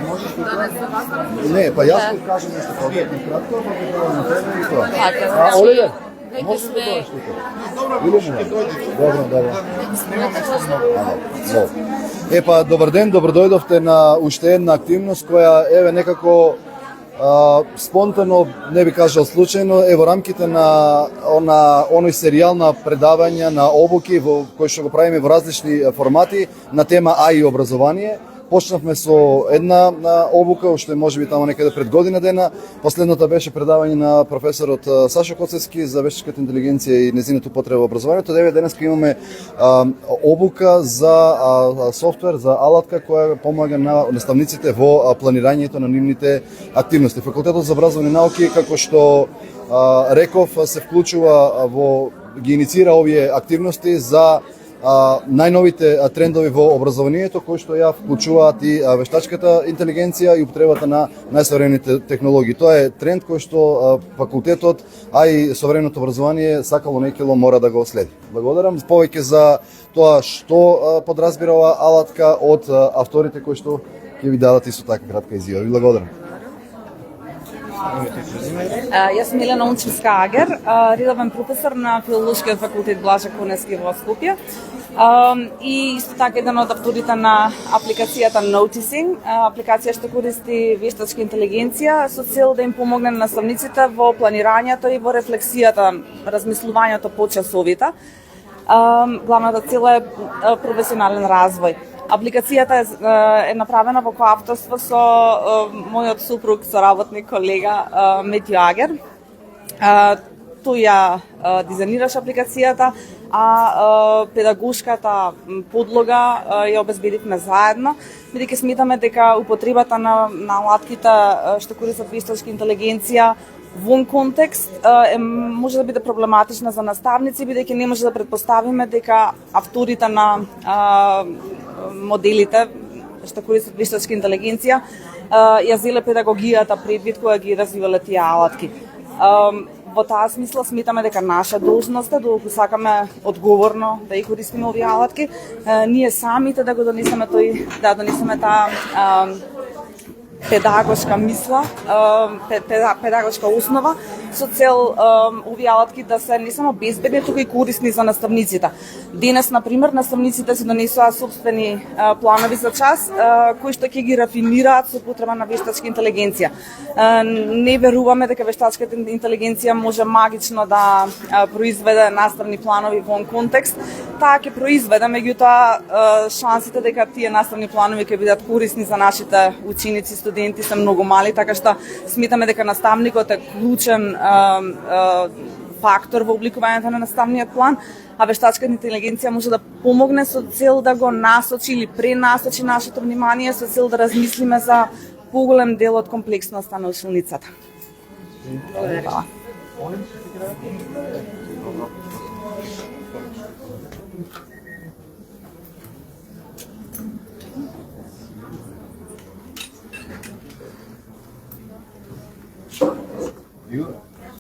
можеш да Не, па јас ќе кажам нешто кратко, па ќе додам на тебе и тоа. Оливер, можеш да дојдеш тука? Добро. Епа, добар ден, добро дојдовте на уште една активност која еве некако спонтано, не би кажал случајно, е во рамките на оној серијал на предавања на обуки кои што го правиме во различни формати на тема АИ образование. Почнавме со една обука, уште можеби тамо некаде пред година дена. Последната беше предавање на професорот Сашо Коцевски за вештачката интелигенција и нејзината употреба во образованието. Денеска имаме обука за софтвер, за алатка која помага на наставниците во планирањето на нивните активности. Факултетот за образовни науки, како што реков, се вклучува ги инициира овие активности за најновите трендови во образованието, кои што ја вклучуваат и вештачката интелигенција и употребата на најсовремените технологии. Тоа е тренд кој што факултетот, а и современото образование сакало некело мора да го следи. Благодарам повеќе за тоа што подразбира оваа алатка од авторите кои што ќе ви дадат исто така кратка изјава. Ви благодарам. Јас сум Милена Унчевска-Агер, редовен професор на Филолошкиот факултет Блажа Коневски во Скопје. И исто така еден од авторите на апликацијата Noticing, апликација што користи вештачка интелигенција со цел да им помогне на наставниците во планирањето и во рефлексијата, размислувањето по часовите. Главната цел е професионален развој. Апликацијата е направена во коавторство со мојот супруг, соработник, колега Метјо Агер. Тој ја дизајнираше апликацијата, а педагошката подлога ја обезбедивме заедно, бидејќи сметаме дека употребата на алатките што користат вештачка интелигенција вон контекст може да биде проблематична за наставници, бидејќи не може да претпоставиме дека авторите на моделите што користат вештачка интелигенција ја зеле педагогијата предвид која ги развивале тие алатки. Во таа смисла сметаме дека наша должност е, доколку сакаме одговорно да ја користиме овие алатки, ние самите да го донесеме таа педагошка мисла, педагошка основа, со цел овие алатки да се не само безбедни, туку и корисни за наставниците. Денес, например, наставниците се донесуваат сопствени планови за час, кои што ќе ги рафинираат со употреба на вештачка интелигенција. Не веруваме дека вештачката интелигенција може магично да произведе наставни планови вон контекст. Таа ќе произведе, меѓутоа шансите дека тие наставни планови ќе бидат корисни за нашите ученици, студенти се многу мали, така што сметаме дека наставникот е клучен фактор во обликувањето на наставниот план, а вештачката интелигенција може да помогне со цел да го насочи или пренасочи нашето внимание, со цел да размислиме за поголем дел од комплексноста на училницата. Благодарам. You